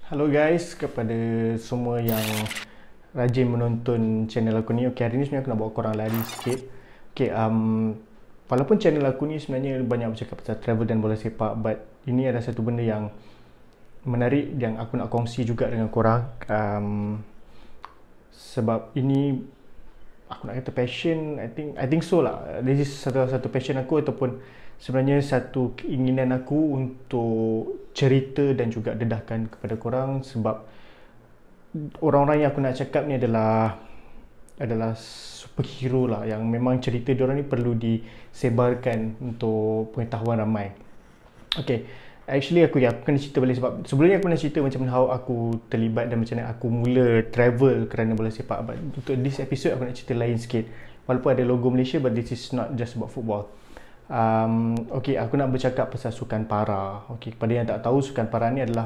Halo guys, kepada semua yang rajin menonton channel aku ni. Okay, hari ni sebenarnya aku nak bawa korang lari sikit. Okay, walaupun channel aku ni sebenarnya banyak bercakap pasal travel dan bola sepak, but ini adalah satu benda yang menarik yang aku nak kongsi juga dengan korang. Sebab ini aku nak kata passion, I think so lah. This is satu passion aku, ataupun sebenarnya satu keinginan aku untuk cerita dan juga dedahkan kepada korang. Sebab orang-orang yang aku nak cakap ni adalah superhero lah, yang memang cerita diorang ni perlu disebarkan untuk pengetahuan ramai. Okay, actually aku kena cerita balik, sebab sebelum ni aku nak cerita macam mana how aku terlibat dan macam mana aku mula travel kerana bola sepak. But untuk this episode aku nak cerita lain sikit. Walaupun ada logo Malaysia, but this is not just about football. Okay, aku nak bercakap pasal sukan para. Okay, kepada yang tak tahu, sukan para ni adalah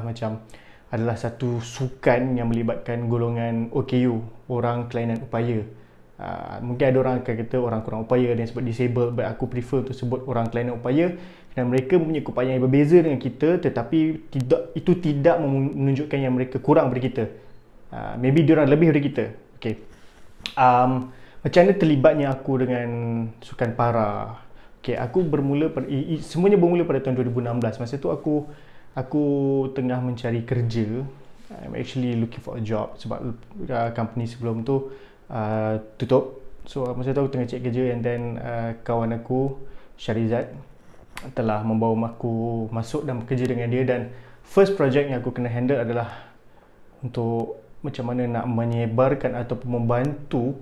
satu sukan yang melibatkan golongan OKU, orang kelainan upaya. Mungkin ada orang akan kata orang kurang upaya dan sebab disabled, but aku prefer untuk sebut orang kelainan upaya kerana mereka mempunyai keupayaan yang berbeza dengan kita, tetapi itu tidak menunjukkan yang mereka kurang daripada kita. Maybe diorang lebih dari kita. Okay. Macam mana terlibatnya aku dengan sukan para? Okay, aku semuanya bermula pada tahun 2016. Masa tu aku tengah mencari kerja. I'm actually looking for a job sebab company sebelum tu tutup. So masa tu aku tengah cari kerja, and then kawan aku Syarizat telah membawa aku masuk dan bekerja dengan dia. Dan first project yang aku kena handle adalah untuk macam mana nak menyebarkan ataupun membantu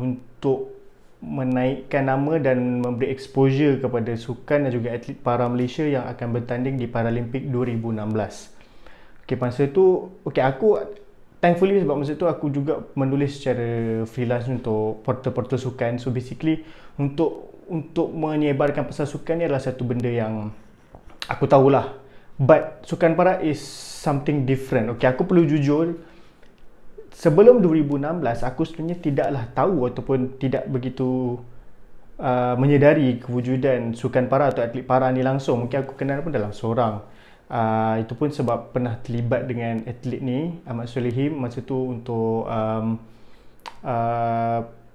untuk menaikkan nama dan memberi exposure kepada sukan dan juga atlet para Malaysia yang akan bertanding di Paralimpik 2016. Okay, masa tu aku thankfully sebab masa tu aku juga menulis secara freelance untuk portal-portal sukan. So basically untuk menyebarkan pasal sukan ni adalah satu benda yang aku tahulah. But sukan para is something different. Okay, aku perlu jujur, sebelum 2016 aku sebenarnya tidaklah tahu ataupun tidak begitu menyedari kewujudan sukan para atau atlet para ni langsung. Mungkin aku kenal pun dalam seorang. Itu pun sebab pernah terlibat dengan atlet ni, Ahmad Solehim, masa tu untuk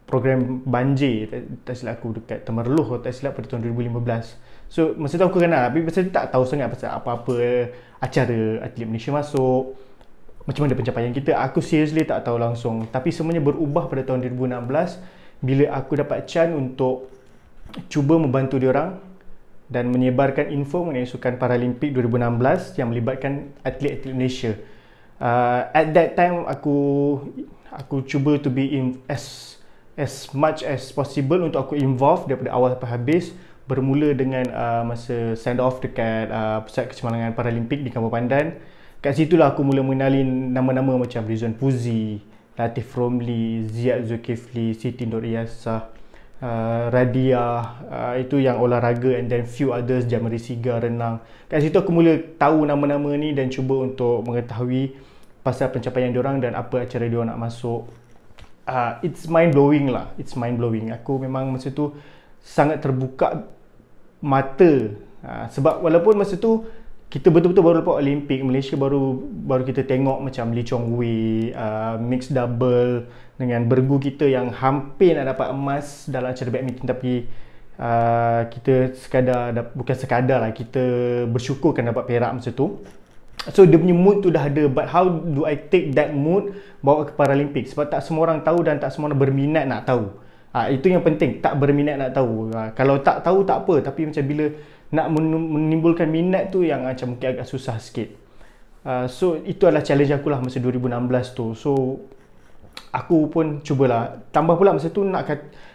program banjir, tak silap aku, dekat Temerloh, tak silap, pada tahun 2015. So masa tu aku kenal, tapi masa tu tak tahu sangat pasal apa-apa acara atlet Malaysia masuk, macam mana pencapaian kita. Aku seriously tak tahu langsung. Tapi semuanya berubah pada tahun 2016 bila aku dapat chance untuk cuba membantu diorang dan menyebarkan info mengenai sukan Paralimpik 2016 yang melibatkan atlet-atlet Malaysia. At that time aku cuba to be as much as possible untuk aku involve daripada awal sampai habis. Bermula dengan masa send off dekat Pusat Kecemerlangan Paralimpik di Kampung Pandan. Kat situlah aku mula mengenali nama-nama macam Rizwan Puzi, Latif Romli, Ziyad Zulkifli, Siti Nuriyasah, Radia, itu yang olahraga, and then few others, Jamari Sigar, renang. Kat situ aku mula tahu nama-nama ni dan cuba untuk mengetahui pasal pencapaian diorang dan apa acara diorang nak masuk. It's mind blowing lah. It's mind blowing. Aku memang masa tu sangat terbuka mata. Sebab walaupun masa tu kita betul-betul baru lepas Olimpik, Malaysia baru kita tengok macam Lee Chong Wei, mixed double dengan bergu kita yang hampir nak dapat emas dalam acara badminton, tapi kita bukan sekadar lah, kita bersyukur kan dapat perak masa tu. So dia punya mood tu dah ada, but how do I take that mood bawa ke Paralimpik? Sebab tak semua orang tahu dan tak semua orang berminat nak tahu. Itu yang penting, tak berminat nak tahu. Kalau tak tahu tak apa, tapi macam bila nak menimbulkan minat tu yang macam mungkin agak susah sikit. So itu adalah challenge aku lah masa 2016 tu. So aku pun cubalah. Tambah pula masa tu nak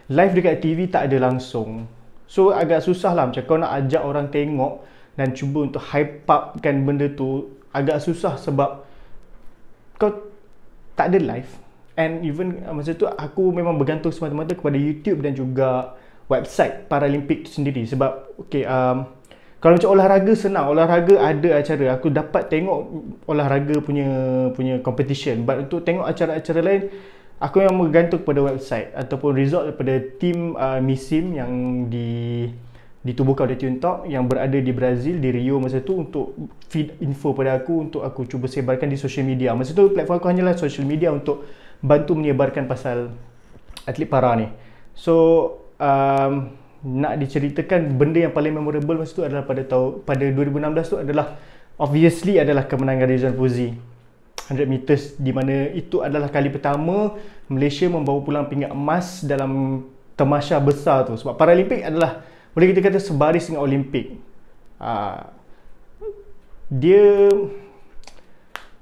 live dekat TV tak ada langsung. So agak susah lah, macam kau nak ajak orang tengok dan cuba untuk hype upkan benda tu agak susah sebab kau tak ada live. And even masa tu aku memang bergantung semata-mata kepada YouTube dan juga website Paralimpik tu sendiri. Sebab kalau macam olahraga senang, olahraga ada acara, aku dapat tengok olahraga punya competition. But untuk tengok acara-acara lain, aku memang bergantung kepada website ataupun result daripada tim MISIM yang ditubuhkan oleh Tune Talk yang berada di Brazil, di Rio masa tu, untuk feed info pada aku untuk aku cuba sebarkan di social media. Masa tu platform aku hanyalah social media untuk bantu menyebarkan pasal atlet para ni. So nak diceritakan benda yang paling memorable masa tu adalah pada 2016 tu adalah obviously adalah kemenangan Rizwan Fuzi 100 meters, di mana itu adalah kali pertama Malaysia membawa pulang pingat emas dalam tamasya besar tu. Sebab Paralimpik adalah, boleh kita kata, sebaris dengan Olimpik. Dia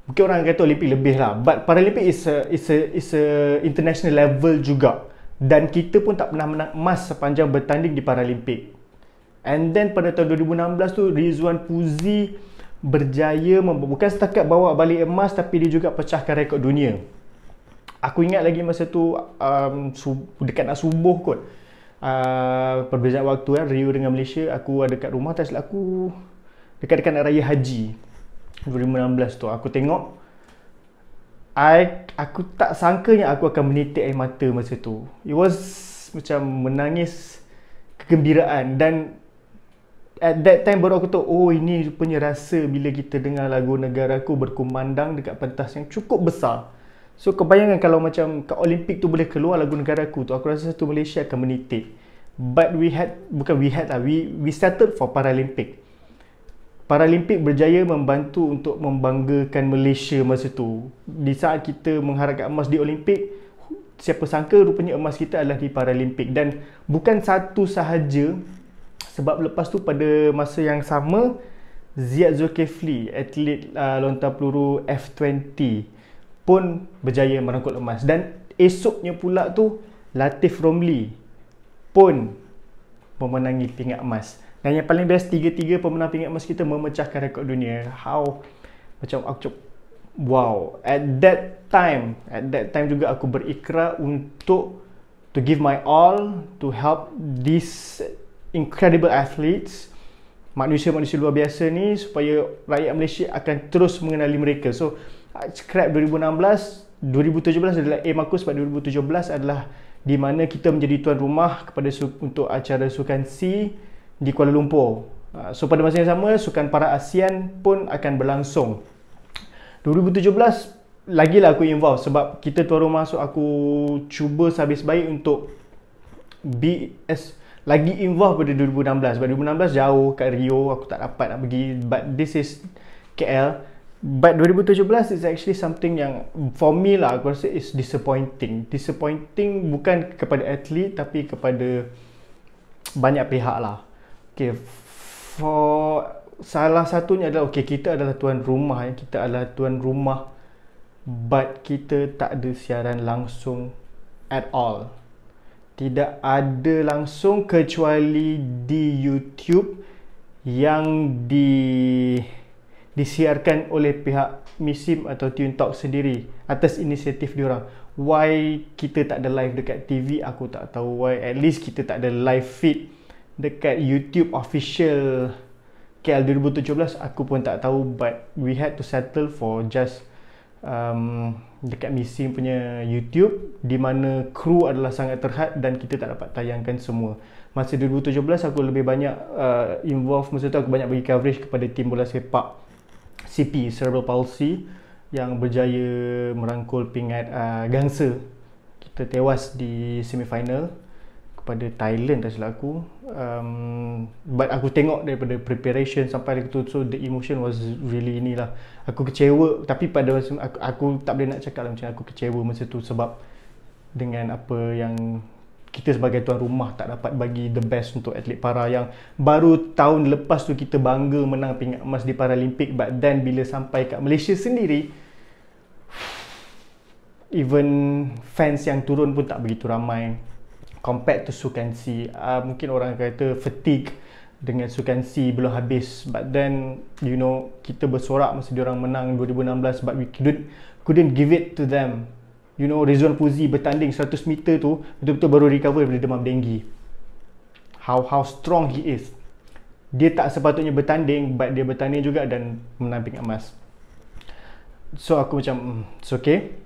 mungkin orang kata Olimpik lebih lah, but Paralimpik is a international level juga, dan kita pun tak pernah menang emas sepanjang bertanding di Paralimpik. And then pada tahun 2016 tu Rizwan Fuzi berjaya bukan setakat bawa balik emas, tapi dia juga pecahkan rekod dunia. Aku ingat lagi masa tu dekat nak subuh kot, perbezaan waktu kan, Rio dengan Malaysia. Aku ada kat rumah, tak silap aku dekat-dekat nak raya haji 2016 tu. Aku tengok, aku tak sangkanya aku akan menitik air mata masa tu. It was macam menangis kegembiraan. Dan at that time baru aku tahu, oh ini rupanya rasa bila kita dengar lagu Negaraku berkumandang dekat pentas yang cukup besar. So kebayangan kalau macam kat Olimpik tu boleh keluar lagu Negaraku tu, aku rasa satu Malaysia akan menitik. But we settled for Paralimpik. Paralimpik berjaya membantu untuk membanggakan Malaysia masa tu. Di saat kita mengharapkan emas di Olimpik, siapa sangka rupanya emas kita adalah di Paralimpik. Dan bukan satu sahaja, sebab lepas tu pada masa yang sama Ziyad Zulkifli, atlet lontar peluru F20 pun berjaya merangkul emas. Dan esoknya pula tu Latif Romli pun memenangi pingat emas. Dan yang paling best, tiga-tiga pemenang pingat emas kita memecahkan rekod dunia. Macam aku wow. At that time juga aku berikrar untuk to give my all to help these incredible athletes, manusia-manusia luar biasa ni, supaya rakyat Malaysia akan terus mengenali mereka. So scrap 2016, 2017 adalah aim aku, sebab 2017 adalah di mana kita menjadi tuan rumah untuk acara Sukan C di Kuala Lumpur. So pada masa yang sama, Sukan Para ASEAN pun akan berlangsung. 2017 lagilah aku involve, sebab kita tuan rumah, so aku cuba sehabis baik untuk lagi involve pada 2016. Sebab 2016 jauh kat Rio, aku tak dapat nak pergi, but this is KL. But 2017 is actually something yang for me lah, aku rasa is disappointing. Disappointing bukan kepada atlet, tapi kepada banyak pihak lah. Okay, for salah satunya adalah, okay, kita adalah tuan rumah, kita adalah tuan rumah, but kita tak ada siaran langsung at all. Tidak ada langsung kecuali di YouTube yang disiarkan oleh pihak MISIM atau Tune Talk sendiri atas inisiatif diorang. Why kita tak ada live dekat TV, aku tak tahu. Why at least kita tak ada live feed dekat YouTube official KL 2017, aku pun tak tahu. But we had to settle for just dekat MISIM punya YouTube, di mana kru adalah sangat terhad dan kita tak dapat tayangkan semua. Masa 2017 aku lebih banyak involve, masa tu aku banyak bagi coverage kepada tim bola sepak CP, Cerebral Palsy, yang berjaya merangkul pingat gangsa. Kita tewas di semifinal kepada Thailand, tak silap aku. But aku tengok daripada preparation sampai hari tu, so the emotion was really inilah. Aku kecewa, tapi pada masa aku tak boleh nak cakap lah macam aku kecewa masa tu, sebab dengan apa yang kita sebagai tuan rumah tak dapat bagi the best untuk atlet para, yang baru tahun lepas tu kita bangga menang pingat emas di Paralimpik. But then bila sampai kat Malaysia sendiri, even fans yang turun pun tak begitu ramai compared to Sukan C. Mungkin orang kata fatigue dengan Sukan C belum habis, but then you know, kita bersorak masa diorang menang 2016, but we couldn't give it to them. You know, Rizwan Fuzi bertanding 100 meter tu betul-betul baru recover daripada demam denggi. How strong he is. Dia tak sepatutnya bertanding, but dia bertanding juga dan menang pingat emas. So aku macam it's okay,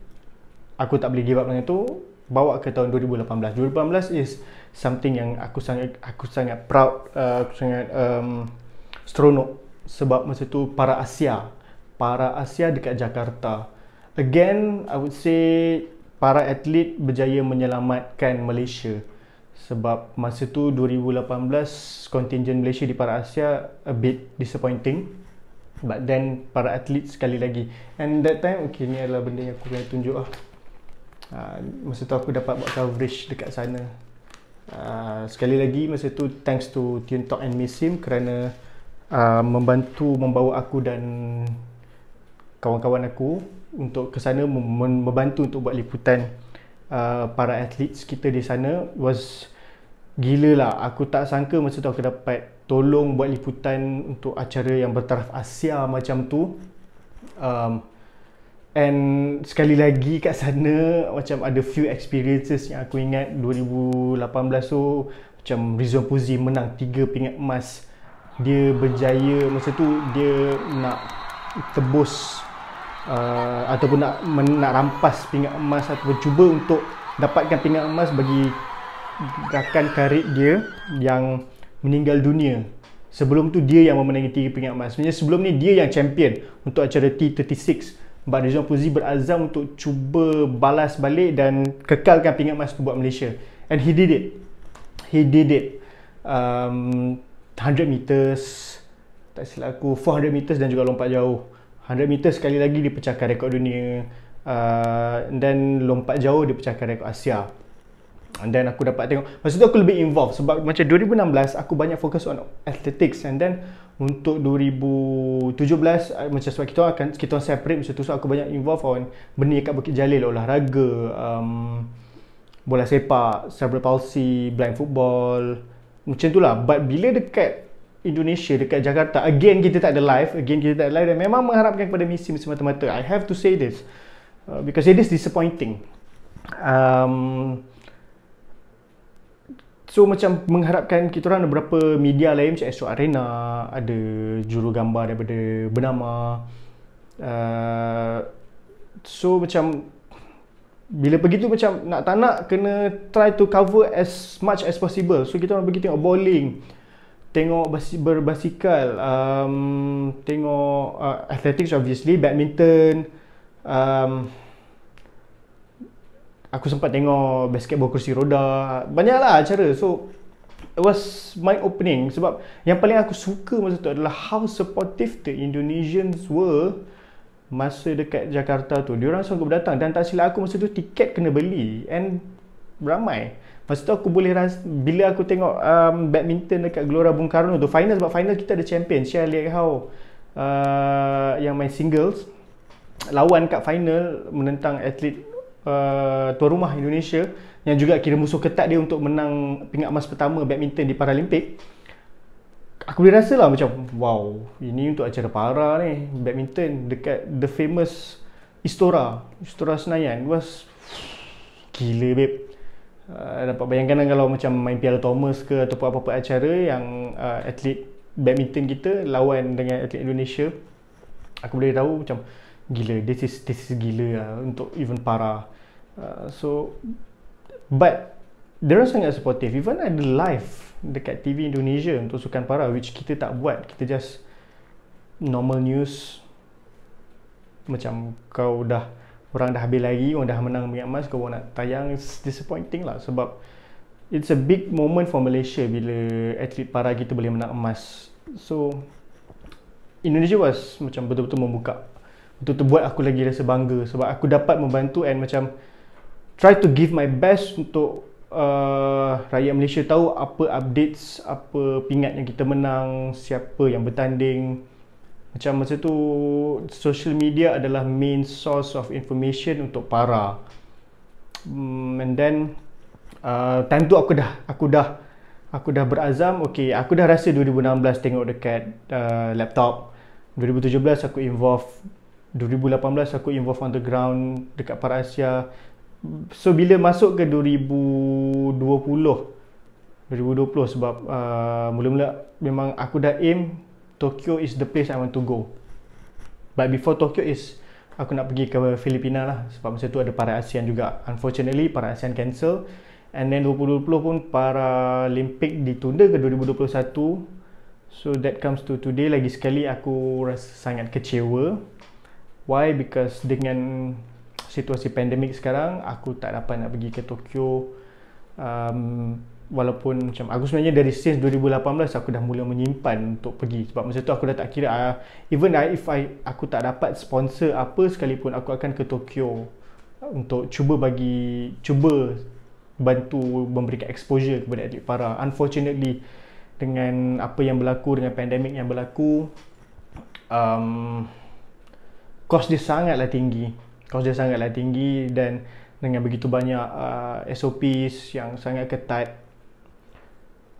aku tak boleh give up dengan tu. Bawa ke tahun 2018. 2018 is something yang aku sangat proud, aku sangat seronok sebab masa tu para Asia dekat Jakarta. Again, I would say para atlet berjaya menyelamatkan Malaysia sebab masa tu 2018 contingent Malaysia di para Asia a bit disappointing, but then para atlet sekali lagi, and that time okay, ni adalah benda yang aku nak tunjuk masa tu aku dapat buat coverage dekat sana. Sekali lagi masa tu thanks to Tune Talk and Miss Sim kerana membantu membawa aku dan kawan-kawan aku untuk ke sana, membantu untuk buat liputan para atlet kita di sana. Was gila lah, aku tak sangka masa tu aku dapat tolong buat liputan untuk acara yang bertaraf Asia macam tu. And sekali lagi kat sana macam ada few experiences yang aku ingat. 2018 tu macam Rizwan Puzi menang 3 pingat emas. Dia berjaya masa tu, dia nak tebus ataupun nak rampas pingat emas ataupun cuba untuk dapatkan pingat emas bagi rakan karib dia yang meninggal dunia. Sebelum tu dia yang memenangi 3 pingat emas. Sebenarnya sebelum ni dia yang champion untuk acara T36. But Rizwan Puzi berazam untuk cuba balas balik dan kekalkan pingat emas tu buat Malaysia. And he did it. 100 meters, tak silap aku, 400 meters dan juga lompat jauh. 100 meters sekali lagi dia pecahkan rekod dunia, dan lompat jauh dia pecahkan rekod Asia. And then aku dapat tengok, masa tu aku lebih involved sebab macam 2016 aku banyak fokus on athletics, and then untuk 2017 macam sebab kita orang separate masa tu, so aku banyak involved on benda kat Bukit Jalil, olahraga, bola sepak, cerebral palsy, blind football, macam tu lah. But bila dekat Indonesia, dekat Jakarta, again kita tak ada live, dan memang mengharapkan kepada misi semata-mata. I have to say this because it is disappointing. So macam mengharapkan kita orang ada beberapa media lain macam Astro Arena, ada juru gambar daripada Bernama. So macam bila pergi tu macam nak tak nak kena try to cover as much as possible. So kita orang pergi tengok bowling, tengok berbasikal, tengok athletics obviously, badminton, aku sempat tengok basketball kursi roda, banyaklah acara. So it was mind opening sebab yang paling aku suka masa tu adalah how supportive the Indonesians were masa dekat Jakarta tu. Diorang sanggup datang, dan tak silap aku masa tu tiket kena beli and ramai. Masa tu aku boleh rasa bila aku tengok badminton dekat Gelora Bung Karno tu final, sebab final kita ada champion Xia Liek Hao yang main singles, lawan kat final menentang atlet tuan rumah Indonesia yang juga kira musuh ketat dia untuk menang pingat emas pertama badminton di Paralimpik. Aku boleh rasa lah macam wow, ini untuk acara para ni, badminton dekat the famous Istora Senayan. Was gila babe. Dapat bayangkan kalau macam main Piala Thomas ke ataupun apa-apa acara yang atlet badminton kita lawan dengan atlet Indonesia, aku boleh tahu macam gila, this is gila lah untuk event para. So but diorang sangat supportive. Even ada live dekat TV Indonesia untuk sukan para, which kita tak buat. Kita just normal news, macam orang dah habis lagi, orang dah menang minyak emas, kau nak tayang. It's disappointing lah sebab it's a big moment for Malaysia bila atlet para kita boleh menang emas. So Indonesia was macam betul-betul membuka, betul-betul buat aku lagi rasa bangga sebab aku dapat membantu and macam try to give my best untuk rakyat Malaysia tahu apa updates, apa pingat yang kita menang, siapa yang bertanding. Macam masa tu social media adalah main source of information untuk para. And then time tu aku dah berazam, okay, aku dah rasa 2016 tengok dekat laptop. 2017 aku involve, 2018 aku involve on the ground dekat para Asia. So bila masuk ke 2020 sebab mula-mula memang aku dah aim Tokyo is the place I want to go. But before Tokyo is aku nak pergi ke Filipina lah sebab masa tu ada para ASEAN juga. Unfortunately para ASEAN cancel And then 2020 pun Paralimpik ditunda ke 2021. So that comes to today, lagi sekali aku rasa sangat kecewa. Why? Because dengan situasi pandemik sekarang, aku tak dapat nak pergi ke Tokyo. Walaupun macam aku sebenarnya dari since 2018 aku dah mula menyimpan untuk pergi. Sebab masa tu aku dah tak kira even if aku tak dapat sponsor apa sekalipun, aku akan ke Tokyo untuk cuba bantu memberikan exposure kepada atlet para. Unfortunately, dengan apa yang berlaku, dengan pandemik yang berlaku, kos dia sangatlah tinggi dan dengan begitu banyak SOPs yang sangat ketat,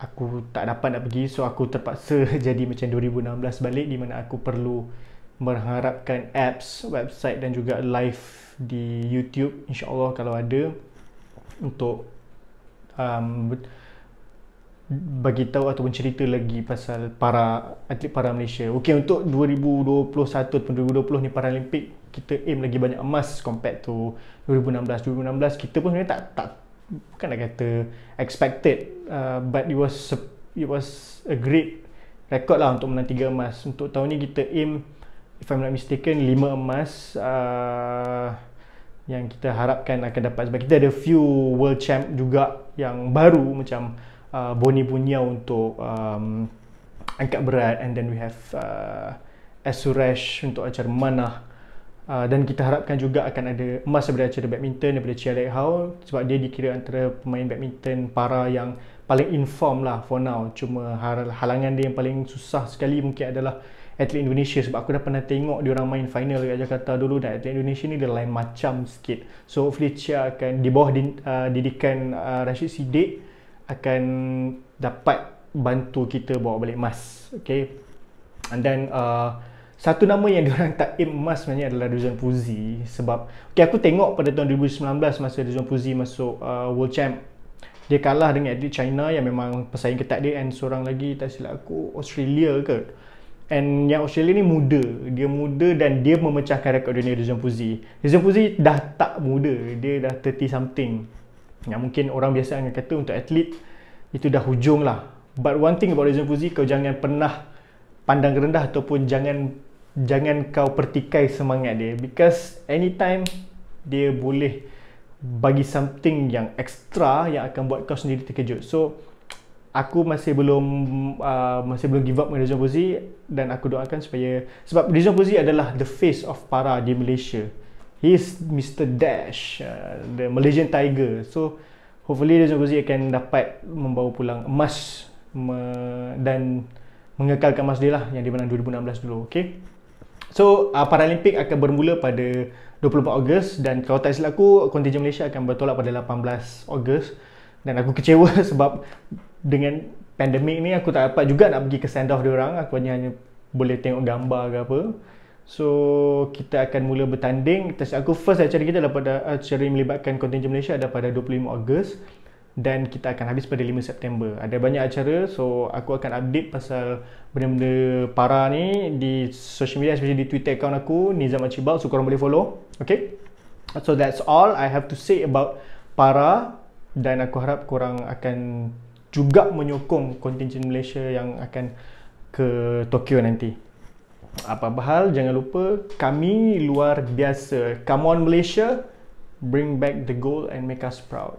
aku tak dapat nak pergi. So aku terpaksa jadi macam 2016 balik, di mana aku perlu mengharapkan apps, website dan juga live di YouTube, insyaAllah kalau ada, untuk bagi tahu ataupun cerita lagi pasal para atlet para Malaysia. Okey, untuk 2021 ataupun 2020 ni Paralimpik, kita aim lagi banyak emas compared to 2016. 2016 kita pun sebenarnya tak bukan nak kata expected, but it was a great record lah untuk menang 3 emas. Untuk tahun ni kita aim, if I'm not mistaken, 5 emas yang kita harapkan akan dapat, sebab kita ada few world champ juga yang baru, macam Boni punya untuk angkat berat, and then we have Suresh untuk acara memanah, dan kita harapkan juga akan ada emas daripada acara badminton daripada Chia Lek Hao, sebab dia dikira antara pemain badminton para yang paling inform lah for now. Cuma halangan dia yang paling susah sekali mungkin adalah atlet Indonesia, sebab aku dah pernah tengok dia orang main final dekat Jakarta dulu, dan atlet Indonesia ni dia lain macam sikit. So hopefully Chia akan di bawah didikan Rashid Siddiq akan dapat bantu kita bawa balik emas. Okay, and then satu nama yang diorang tak aim emas sebenarnya adalah Rizwan Puzi. Sebab okay, aku tengok pada tahun 2019 masa Rizwan Puzi masuk World Champ, dia kalah dengan atlet China yang memang pesaing ketat dia, and seorang lagi tak silap aku Australia ke. And yang Australia ni muda dan dia memecahkan rekod dunia Rizwan Puzi. Rizwan Puzi dah tak muda, dia dah 30 something. Yang mungkin orang biasa akan kata untuk atlet itu dah hujung lah. But one thing about Rizwan Puzi, kau jangan pernah pandang rendah ataupun jangan kau pertikai semangat dia, because anytime dia boleh bagi something yang extra yang akan buat kau sendiri terkejut. So aku masih belum give up dengan Rizwan Puzi, dan aku doakan supaya, sebab Rizwan Puzi adalah the face of para di Malaysia. He is Mr. Dash, the Malaysian Tiger. So hopefully Rizwan Puzi akan dapat membawa pulang emas dan mengekalkan emas dia lah yang dia menang 2016 dulu. Okay, so Paralimpik akan bermula pada 24 Ogos, dan kalau tak silap aku kontingen Malaysia akan bertolak pada 18 Ogos. Dan aku kecewa sebab dengan pandemik ni aku tak dapat juga nak pergi ke send off diorang. Aku hanya boleh tengok gambar ke apa. So kita akan mula bertanding. Aku first acara kita pada acara yang melibatkan kontingen Malaysia ada pada 25 Ogos, dan kita akan habis pada 5 September. Ada banyak acara, so aku akan update pasal benda-benda para ni di social media, especially di Twitter account aku, Nizam Archibald, so korang boleh follow. Okay, so that's all I have to say about para, dan aku harap korang akan juga menyokong kontingen Malaysia yang akan ke Tokyo nanti. Apa-apa hal, jangan lupa kami luar biasa. Come on Malaysia, bring back the gold and make us proud.